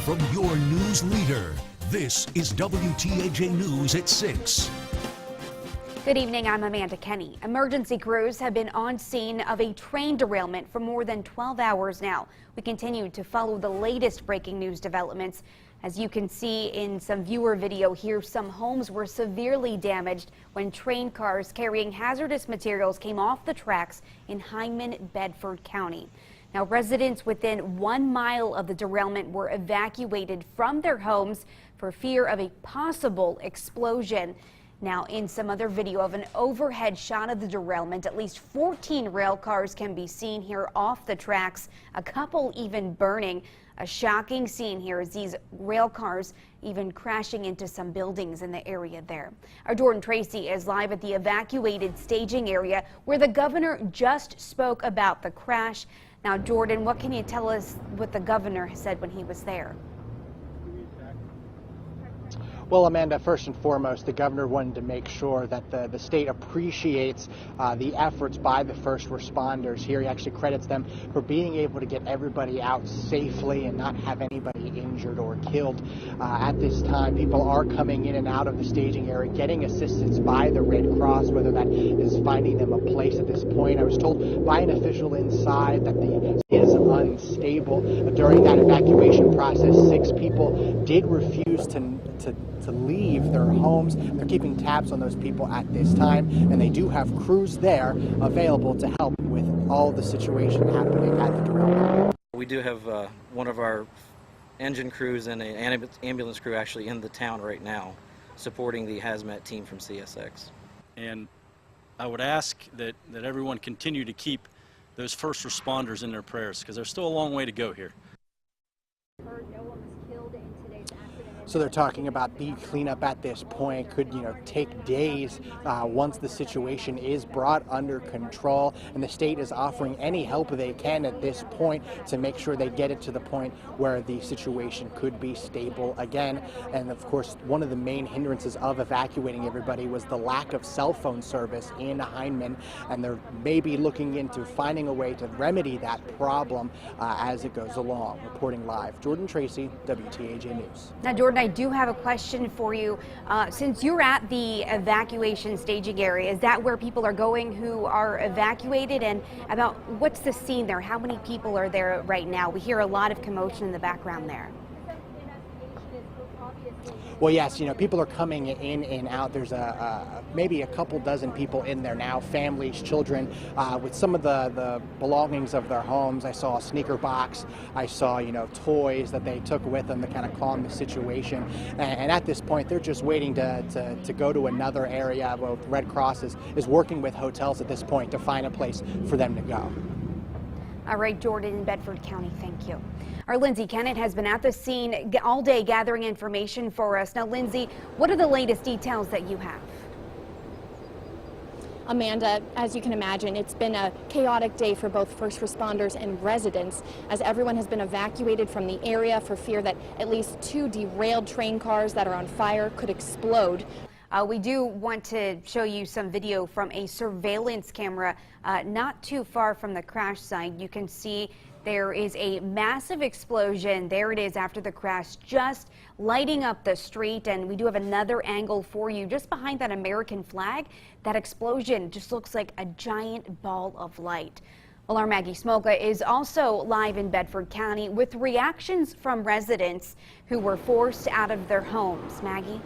from your news leader. This is WTAJ News at 6. Good evening, I'm Amanda Kenny. Emergency crews have been on scene of a train derailment for more than 12 hours now. We continue to follow the latest breaking news developments. As you can see in some viewer video here, some homes were severely damaged when train cars carrying hazardous materials came off the tracks in Hindman, Bedford County. Now, residents within 1 mile of the derailment were evacuated from their homes for fear of a possible explosion. Now, in some other video of an overhead shot of the derailment, at least 14 rail cars can be seen here off the tracks, a couple even burning. A shocking scene here as these rail cars even crashing into some buildings in the area there. Our Jordan Tracy is live at the evacuated staging area where the governor just spoke about the crash. Now, Jordan, what can you tell us what the governor said when he was there? Well, Amanda, first and foremost, the governor wanted to make sure that the state appreciates the efforts by the first responders here. He actually credits them for being able to get everybody out safely and not have anybody injured or killed. At this time, people are coming in and out of the staging area, getting assistance by the Red Cross, whether that is finding them a place at this point. I was told by an official inside that the is unstable. During that evacuation process, 6 people did refuse to leave their homes. They're keeping tabs on those people at this time, and they do have crews there available to help with all the situation happening at the derailment. We do have one of our engine crews and an ambulance crew actually in the town right now supporting the hazmat team from CSX. And I would ask that everyone continue to keep those first responders in their prayers because there's still a long way to go here. So they're talking about the cleanup at this point could, take days once the situation is brought under control. And the state is offering any help they can at this point to make sure they get it to the point where the situation could be stable again. And of course, one of the main hindrances of evacuating everybody was the lack of cell phone service in Hindman. And they're maybe looking into finding a way to remedy that problem as it goes along. Reporting live, Jordan Tracy, WTAJ News. Now, Jordan, I do have a question for you. Since you're at the evacuation staging area, is that where people are going who are evacuated? And about what's the scene there? How many people are there right now? We hear a lot of commotion in the background there. Well, yes, people are coming in and out. There's maybe a couple dozen people in there now, families, children, with some of the belongings of their homes. I saw a sneaker box. I saw, toys that they took with them to kind of calm the situation. And at this point, they're just waiting to go to another area. Well, Red Cross is working with hotels at this point to find a place for them to go. All right, Jordan in Bedford County, thank you. Our Lindsay Kennett has been at the scene all day gathering information for us. Now, Lindsay, what are the latest details that you have? Amanda, as you can imagine, it's been a chaotic day for both first responders and residents as everyone has been evacuated from the area for fear that at least 2 derailed train cars that are on fire could explode. We do want to show you some video from a surveillance camera not too far from the crash site. You can see there is a massive explosion. There it is after the crash, just lighting up the street. And we do have another angle for you just behind that American flag. That explosion just looks like a giant ball of light. Well, our Maggie Smolka is also live in Bedford County with reactions from residents who were forced out of their homes. Maggie?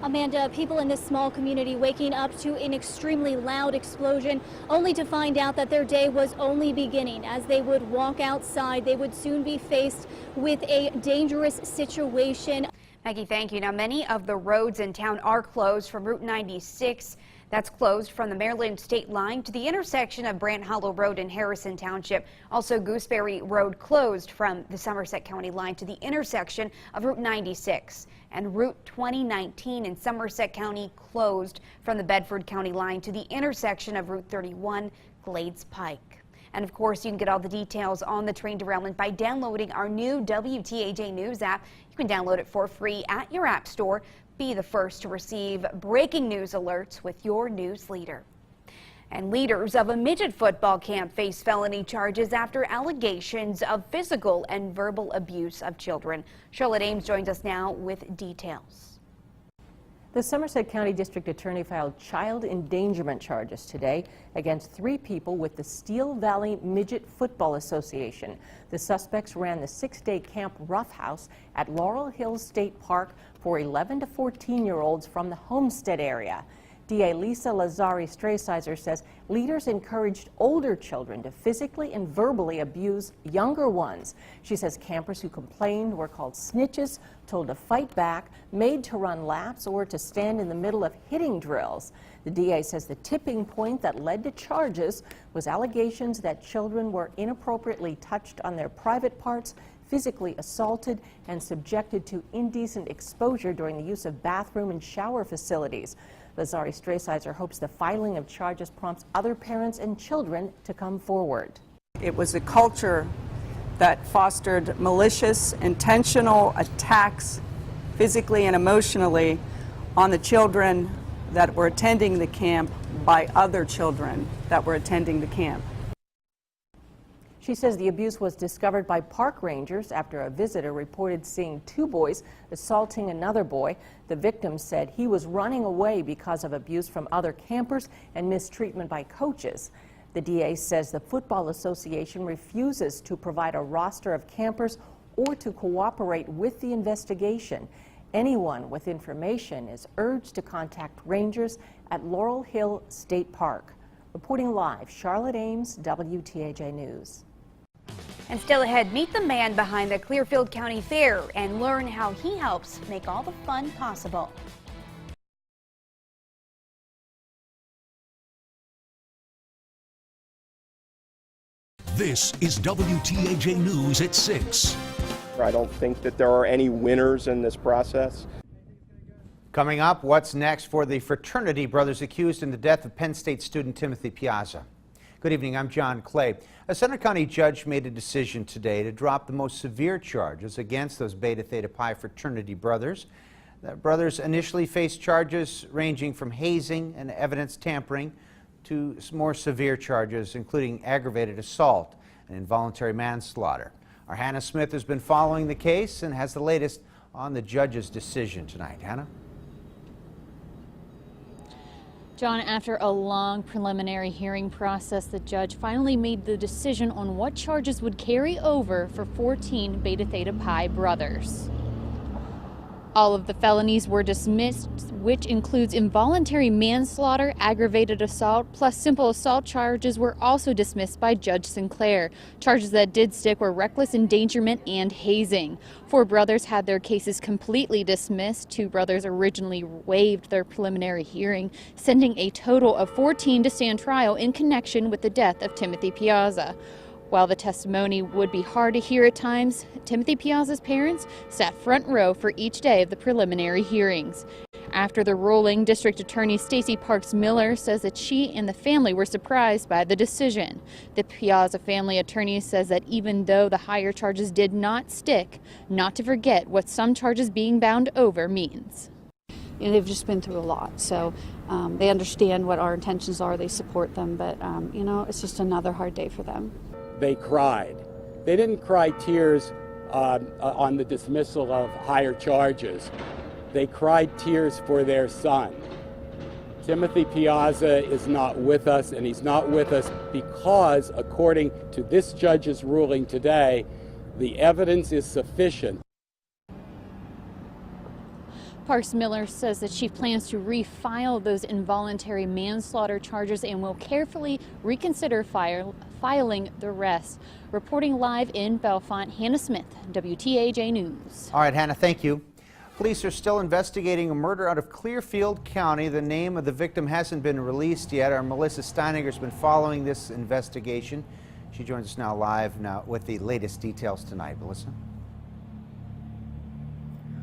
Amanda, people in this small community waking up to an extremely loud explosion, only to find out that their day was only beginning. As they would walk outside, they would soon be faced with a dangerous situation. Maggie, thank you. Now, many of the roads in town are closed from Route 96. That's closed from the Maryland state line to the intersection of Brant Hollow Road in Harrison Township. Also, Gooseberry Road closed from the Somerset County line to the intersection of Route 96. And Route 2019 in Somerset County closed from the Bedford County line to the intersection of Route 31 Glades Pike. And of course, you can get all the details on the train derailment by downloading our new WTAJ News app. You can download it for free at your app store. Be the first to receive breaking news alerts with your news leader. And leaders of a midget football camp face felony charges after allegations of physical and verbal abuse of children. Charlotte Ames joins us now with details. The Somerset County District Attorney filed child endangerment charges today against 3 people with the Steel Valley Midget Football Association. The suspects ran the 6-day Camp Rough House at Laurel Hills State Park for 11 to 14-year-olds from the Homestead area. DA Lisa Lazari-Straysizer says leaders encouraged older children to physically and verbally abuse younger ones. She says campers who complained were called snitches, told to fight back, made to run laps, or to stand in the middle of hitting drills. The DA says the tipping point that led to charges was allegations that children were inappropriately touched on their private parts, physically assaulted, and subjected to indecent exposure during the use of bathroom and shower facilities. Lazari-Straysizer hopes the filing of charges prompts other parents and children to come forward. It was a culture that fostered malicious, intentional attacks, physically and emotionally, on the children that were attending the camp by other children that were attending the camp. She says the abuse was discovered by park rangers after a visitor reported seeing 2 boys assaulting another boy. The victim said he was running away because of abuse from other campers and mistreatment by coaches. The DA says the Football Association refuses to provide a roster of campers or to cooperate with the investigation. Anyone with information is urged to contact rangers at Laurel Hill State Park. Reporting live, Charlotte Ames, WTAJ News. And still ahead, meet the man behind the Clearfield County Fair and learn how he helps make all the fun possible. This is WTAJ News at 6. I don't think that there are any winners in this process. Coming up, what's next for the fraternity brothers accused in the death of Penn State student Timothy Piazza? Good evening, I'm John Clay. A Center County judge made a decision today to drop the most severe charges against those Beta Theta Pi fraternity brothers. The brothers initially faced charges ranging from hazing and evidence tampering to more severe charges, including aggravated assault and involuntary manslaughter. Our Hannah Smith has been following the case and has the latest on the judge's decision tonight. Hannah? John, after a long preliminary hearing process, the judge finally made the decision on what charges would carry over for 14 Beta Theta Pi brothers. All of the felonies were dismissed, which includes involuntary manslaughter, aggravated assault, plus simple assault charges were also dismissed by Judge Sinclair. Charges that did stick were reckless endangerment and hazing. 4 brothers had their cases completely dismissed. 2 brothers originally waived their preliminary hearing, sending a total of 14 to stand trial in connection with the death of Timothy Piazza. While the testimony would be hard to hear at times, Timothy Piazza's parents sat front row for each day of the preliminary hearings. After the ruling, District Attorney Stacey Parks Miller says that she and the family were surprised by the decision. The Piazza family attorney says that even though the higher charges did not stick, not to forget what some charges being bound over means. You know, they've just been through a lot, so they understand what our intentions are, they support them, but you know, it's just another hard day for them. They cried. They didn't cry tears on the dismissal of higher charges. They cried tears for their son. Timothy Piazza is not with us, and he's not with us because, according to this judge's ruling today, the evidence is sufficient. Parks Miller says that she plans to refile those involuntary manslaughter charges and will carefully reconsider filing the rest. Reporting live in Bellefonte, Hannah Smith, WTAJ News. All right, Hannah, thank you. Police are still investigating a murder out of Clearfield County. The name of the victim hasn't been released yet. Our Melissa Steiniger has been following this investigation. She joins us now live with the latest details tonight. Melissa?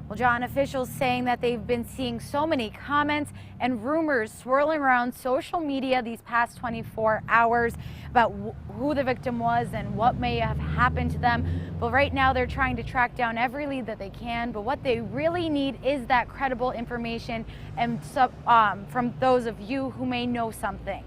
Well, John, officials saying that they've been seeing so many comments and rumors swirling around social media these past 24 hours about who the victim was and what may have happened to them. But right now they're trying to track down every lead that they can. But what they really need is that credible information and from those of you who may know something.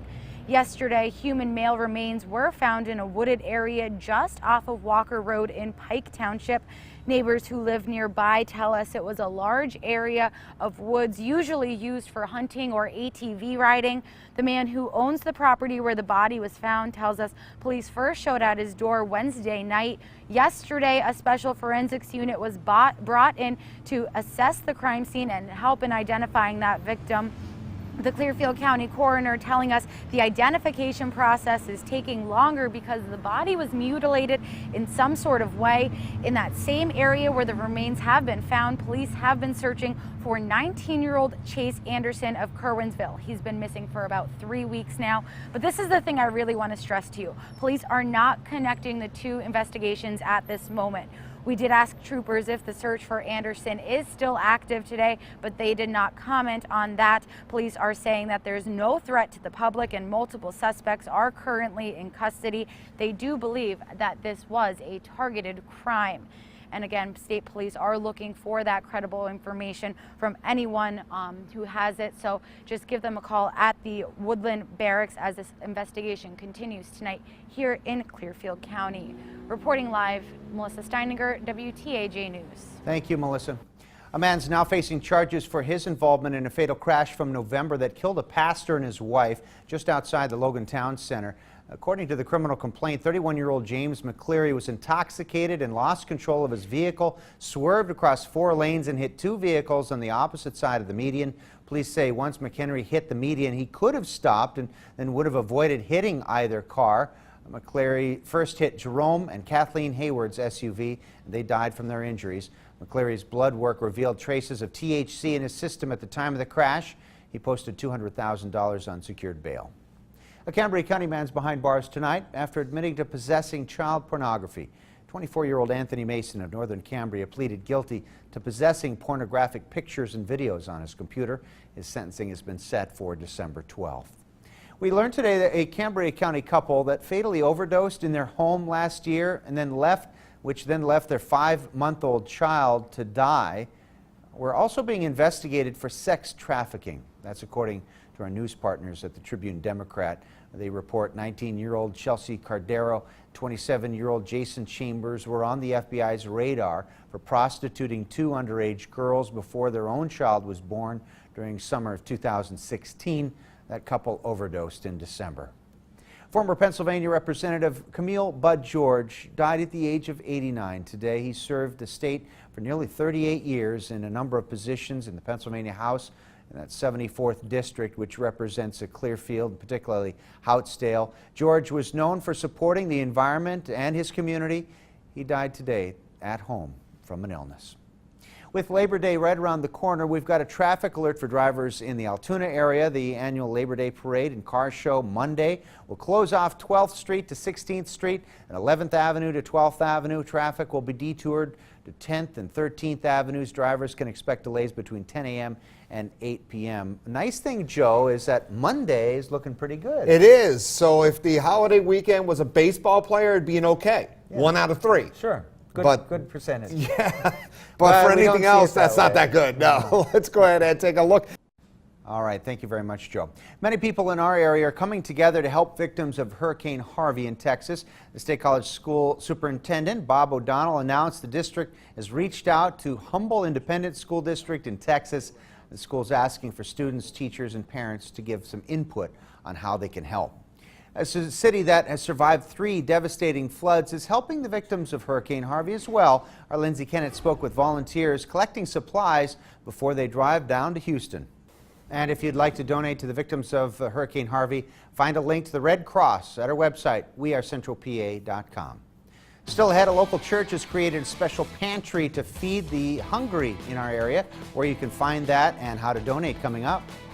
Yesterday, human male remains were found in a wooded area just off of Walker Road in Pike Township. Neighbors who live nearby tell us it was a large area of woods usually used for hunting or ATV riding. The man who owns the property where the body was found tells us police first showed at his door Wednesday night. Yesterday, a special forensics unit was brought in to assess the crime scene and help in identifying that victim. The Clearfield County coroner telling us the identification process is taking longer because the body was mutilated in some sort of way. In that same area where the remains have been found, police have been searching for 19-year-old Chase Anderson of Kerwinsville. He's been missing for about 3 weeks now. But this is the thing I really want to stress to you. Police are not connecting the two investigations at this moment. We did ask troopers if the search for Anderson is still active today, but they did not comment on that. Police are saying that there's no threat to the public and multiple suspects are currently in custody. They do believe that this was a targeted crime. And again, state police are looking for that credible information from anyone who has it. So just give them a call at the Woodland Barracks as this investigation continues tonight here in Clearfield County. Reporting live, Melissa Steininger, WTAJ News. Thank you, Melissa. A man's now facing charges for his involvement in a fatal crash from November that killed a pastor and his wife just outside the Logan Town Center. According to the criminal complaint, 31-year-old James McCleary was intoxicated and lost control of his vehicle, swerved across 4 lanes and hit 2 vehicles on the opposite side of the median. Police say once McHenry hit the median, he could have stopped and then would have avoided hitting either car. McCleary first hit Jerome and Kathleen Hayward's SUV, and they died from their injuries. McCleary's blood work revealed traces of THC in his system at the time of the crash. He posted $200,000 on secured bail. A Cambria County man's behind bars tonight after admitting to possessing child pornography. 24-year-old Anthony Mason of Northern Cambria pleaded guilty to possessing pornographic pictures and videos on his computer. His sentencing has been set for December 12th. We learned today that a Cambria County couple that fatally overdosed in their home last year and then left their 5-month-old child to die were also being investigated for sex trafficking. That's according to our news partners at the Tribune Democrat. They report 19-year-old Chelsea Cardero, 27-year-old Jason Chambers were on the FBI's radar for prostituting 2 underage girls before their own child was born during summer of 2016. That couple overdosed in December. Former Pennsylvania Representative Camille Bud George died at the age of 89 today. He served the state for nearly 38 years in a number of positions in the Pennsylvania House in that 74th district, which represents a Clearfield, particularly Houtsdale. George was known for supporting the environment and his community. He died today at home from an illness. With Labor Day right around the corner, we've got a traffic alert for drivers in the Altoona area. The annual Labor Day Parade and Car Show Monday will close off 12th Street to 16th Street and 11th Avenue to 12th Avenue. Traffic will be detoured to 10th and 13th Avenues. Drivers can expect delays between 10 a.m. and 8 p.m. Nice thing, Joe, is that Monday is looking pretty good. It is. So if the holiday weekend was a baseball player, it'd be an okay. Yeah. 1 out of 3. Sure. Good percentage. Yeah. But for anything else, that's not that good. No. Let's go ahead and take a look. All right. Thank you very much, Joe. Many people in our area are coming together to help victims of Hurricane Harvey in Texas. The State College School Superintendent Bob O'Donnell announced the district has reached out to Humble Independent School District in Texas. The school is asking for students, teachers, and parents to give some input on how they can help. A city that has survived 3 devastating floods is helping the victims of Hurricane Harvey as well. Our Lindsay Kennett spoke with volunteers collecting supplies before they drive down to Houston. And if you'd like to donate to the victims of Hurricane Harvey, find a link to the Red Cross at our website, wearecentralpa.com. Still ahead, a local church has created a special pantry to feed the hungry in our area. Where you can find that and how to donate coming up.